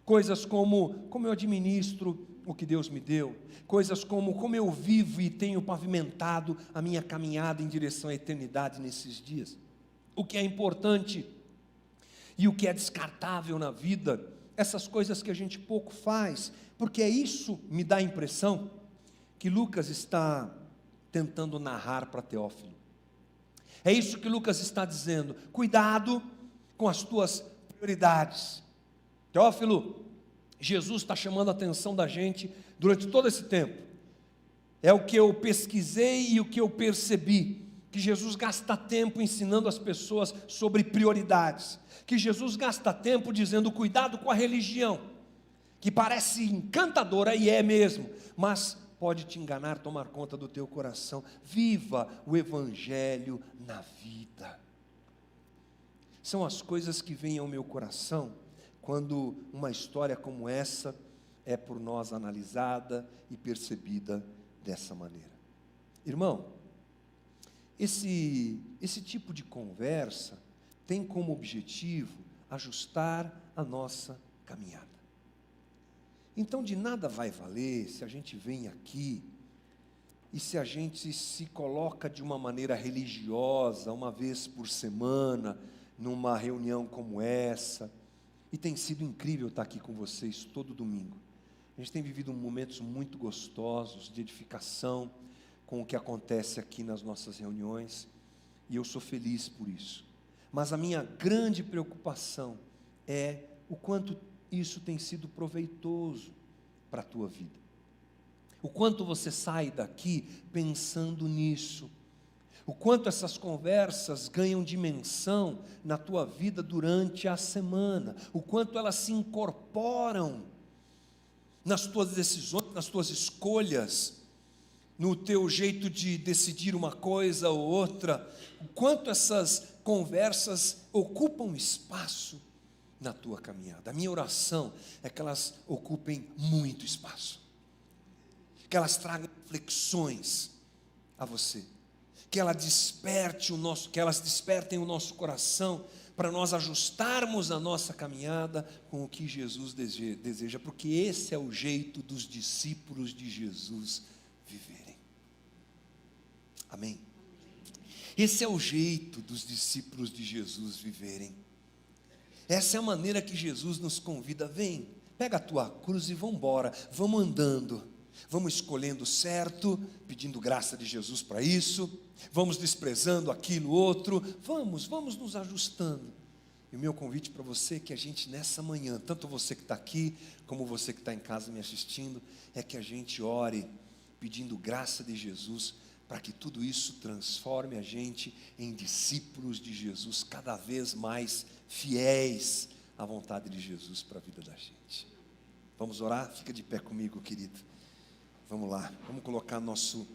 Coisas como eu administro o que Deus me deu, coisas como eu vivo e tenho pavimentado a minha caminhada em direção à eternidade nesses dias. O que é importante e o que é descartável na vida, essas coisas que a gente pouco faz, porque isso me dá a impressão que Lucas está tentando narrar para Teófilo. É isso que Lucas está dizendo: cuidado com as tuas prioridades. Teófilo, Jesus está chamando a atenção da gente durante todo esse tempo. É o que eu pesquisei e o que eu percebi, que Jesus gasta tempo ensinando as pessoas sobre prioridades, que Jesus gasta tempo dizendo cuidado com a religião, que parece encantadora e é mesmo, mas pode te enganar, tomar conta do teu coração. Viva o Evangelho na vida. São as coisas que vêm ao meu coração quando uma história como essa é por nós analisada e percebida dessa maneira. Irmão, esse tipo de conversa tem como objetivo ajustar a nossa caminhada. Então de nada vai valer se a gente vem aqui e se a gente se coloca de uma maneira religiosa, uma vez por semana, numa reunião como essa. E tem sido incrível estar aqui com vocês todo domingo. A gente tem vivido momentos muito gostosos de edificação com o que acontece aqui nas nossas reuniões, e eu sou feliz por isso. Mas a minha grande preocupação é o quanto isso tem sido proveitoso para a tua vida. O quanto você sai daqui pensando nisso. O quanto essas conversas ganham dimensão na tua vida durante a semana. O quanto elas se incorporam nas tuas decisões, nas tuas escolhas, no teu jeito de decidir uma coisa ou outra. O quanto essas conversas ocupam espaço na tua caminhada. A minha oração é que elas ocupem muito espaço, que elas tragam reflexões a você, que elas despertem o nosso coração para nós ajustarmos a nossa caminhada com o que Jesus deseja, porque esse é o jeito dos discípulos de Jesus viverem. Amém? Esse é o jeito dos discípulos de Jesus viverem. Essa é a maneira que Jesus nos convida. Vem, pega a tua cruz e vamos embora, vamos andando, vamos escolhendo certo, pedindo graça de Jesus para isso, vamos desprezando aquilo outro, vamos nos ajustando, E o meu convite para você é que a gente nessa manhã, tanto você que está aqui, como você que está em casa me assistindo, é que a gente ore pedindo graça de Jesus, para que tudo isso transforme a gente em discípulos de Jesus, cada vez mais fiéis à vontade de Jesus para a vida da gente. Vamos orar? Fica de pé comigo, querido. Vamos lá, vamos colocar nosso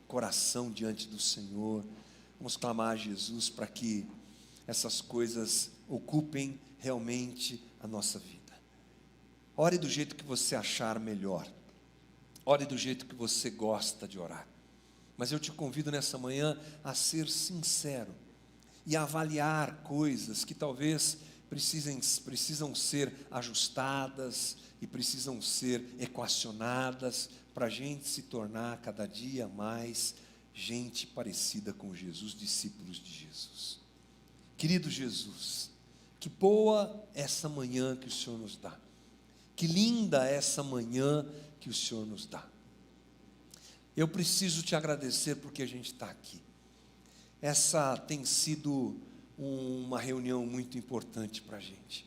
coração diante do Senhor. Vamos clamar a Jesus para que essas coisas ocupem realmente a nossa vida. Ore do jeito que você achar melhor. Ore do jeito que você gosta de orar. Mas eu te convido nessa manhã a ser sincero e a avaliar coisas que talvez precisam ser ajustadas e precisam ser equacionadas para a gente se tornar cada dia mais gente parecida com Jesus, discípulos de Jesus. Querido Jesus, que boa essa manhã que o Senhor nos dá. Que linda essa manhã que o Senhor nos dá. Eu preciso te agradecer porque a gente está aqui. Essa tem sido uma reunião muito importante para a gente.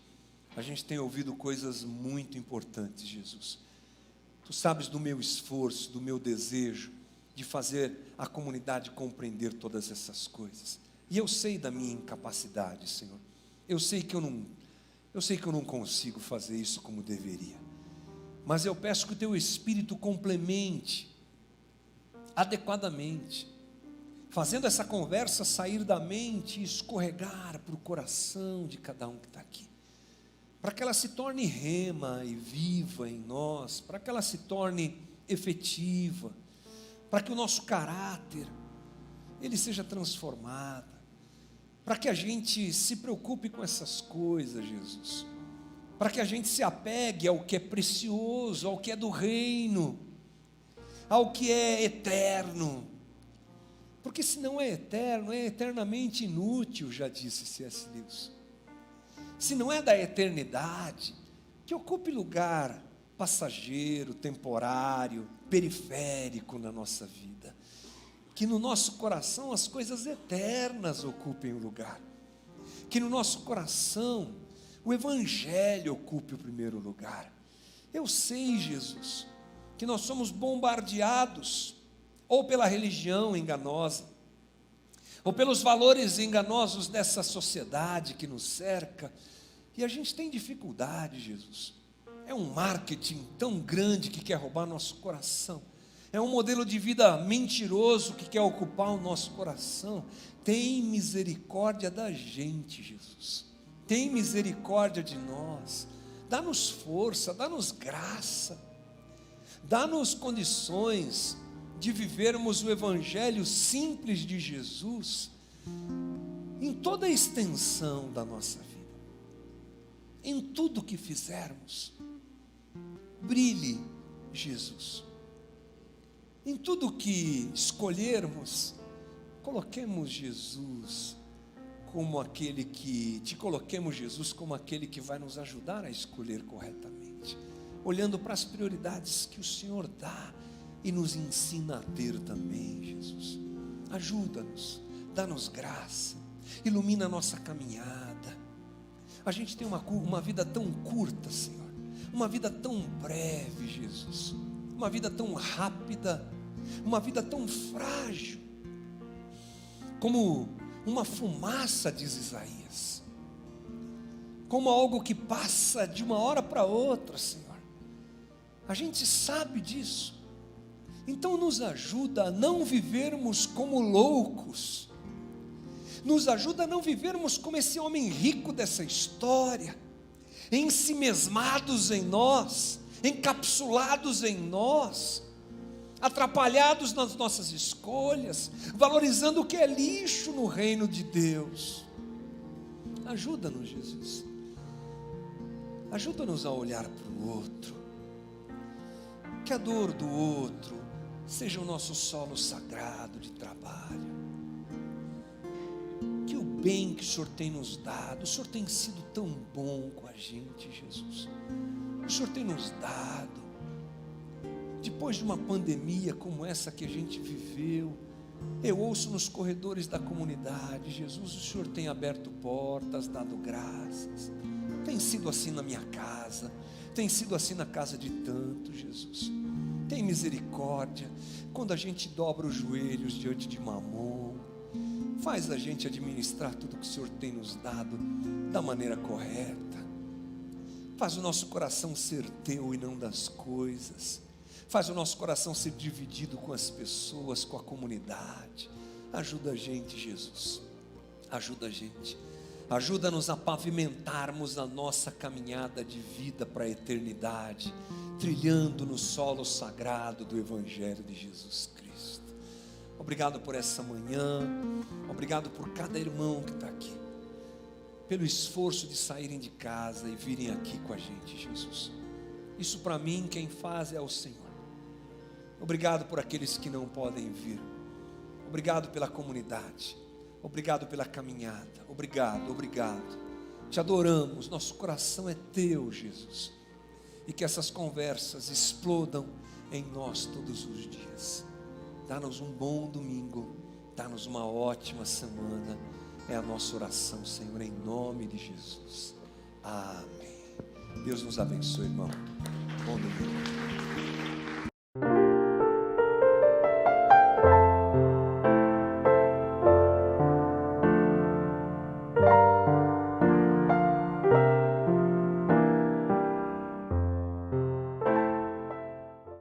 A gente tem ouvido coisas muito importantes, Jesus. Tu sabes do meu esforço, do meu desejo de fazer a comunidade compreender todas essas coisas. E eu sei da minha incapacidade, Senhor. Eu sei que eu não consigo fazer isso como deveria. Mas eu peço que o teu Espírito complemente adequadamente, fazendo essa conversa sair da mente e escorregar para o coração de cada um que está aqui, para que ela se torne rema e viva em nós, para que ela se torne efetiva, para que o nosso caráter ele seja transformado, para que a gente se preocupe com essas coisas, Jesus, para que a gente se apegue ao que é precioso, ao que é do reino, ao que é eterno, porque se não é eterno, é eternamente inútil, já disse C.S. Lewis. Se não é da eternidade, que ocupe lugar passageiro, temporário, periférico na nossa vida, que no nosso coração as coisas eternas ocupem o lugar, que no nosso coração o Evangelho ocupe o primeiro lugar. Eu sei, Jesus, que nós somos bombardeados ou pela religião enganosa, ou pelos valores enganosos dessa sociedade que nos cerca, e a gente tem dificuldade, Jesus. É um marketing tão grande que quer roubar nosso coração, é um modelo de vida mentiroso que quer ocupar o nosso coração. Tem misericórdia da gente, Jesus, tem misericórdia de nós, dá-nos força, dá-nos graça, dá-nos condições de vivermos o Evangelho simples de Jesus em toda a extensão da nossa vida, em tudo que fizermos. Brilhe, Jesus, em tudo que escolhermos. Coloquemos Jesus como aquele que, te coloquemos Jesus como aquele que vai nos ajudar a escolher corretamente, olhando para as prioridades que o Senhor dá e nos ensina a ter também, Jesus. Ajuda-nos, dá-nos graça, ilumina a nossa caminhada. A gente tem uma vida tão curta, Senhor, uma vida tão breve, Jesus, uma vida tão rápida, uma vida tão frágil, como uma fumaça, diz Isaías, como algo que passa de uma hora para outra, Senhor. A gente sabe disso. Então nos ajuda a não vivermos como loucos, nos ajuda a não vivermos como esse homem rico dessa história, ensimesmados em nós, encapsulados em nós, atrapalhados nas nossas escolhas, valorizando o que é lixo no reino de Deus. Ajuda-nos, Jesus, ajuda-nos a olhar para o outro, que a dor do outro seja o nosso solo sagrado de trabalho, que o bem que o Senhor tem nos dado, o Senhor tem sido tão bom com a gente, Jesus, o Senhor tem nos dado, depois de uma pandemia como essa que a gente viveu, Eu ouço nos corredores da comunidade, Jesus, o Senhor tem aberto portas, dado graças. Tem sido assim na minha casa, tem sido assim na casa de tantos, Jesus. Tem misericórdia. Quando a gente dobra os joelhos diante de Mamon, faz a gente administrar tudo que o Senhor tem nos dado da maneira correta. Faz o nosso coração ser teu e não das coisas. Faz o nosso coração ser dividido com as pessoas, com a comunidade. Ajuda a gente, Jesus. Ajuda a gente. Ajuda-nos a pavimentarmos a nossa caminhada de vida para a eternidade, trilhando no solo sagrado do Evangelho de Jesus Cristo. Obrigado por essa manhã. Obrigado por cada irmão que está aqui, pelo esforço de saírem de casa e virem aqui com a gente, Jesus. Isso para mim quem faz é o Senhor. Obrigado por aqueles que não podem vir. Obrigado pela comunidade. Obrigado pela caminhada. Obrigado, obrigado. Te adoramos. Nosso coração é teu, Jesus. E que essas conversas explodam em nós todos os dias. Dá-nos um bom domingo. Dá-nos uma ótima semana. É a nossa oração, Senhor, em nome de Jesus. Amém. Deus nos abençoe, irmão. Bom domingo.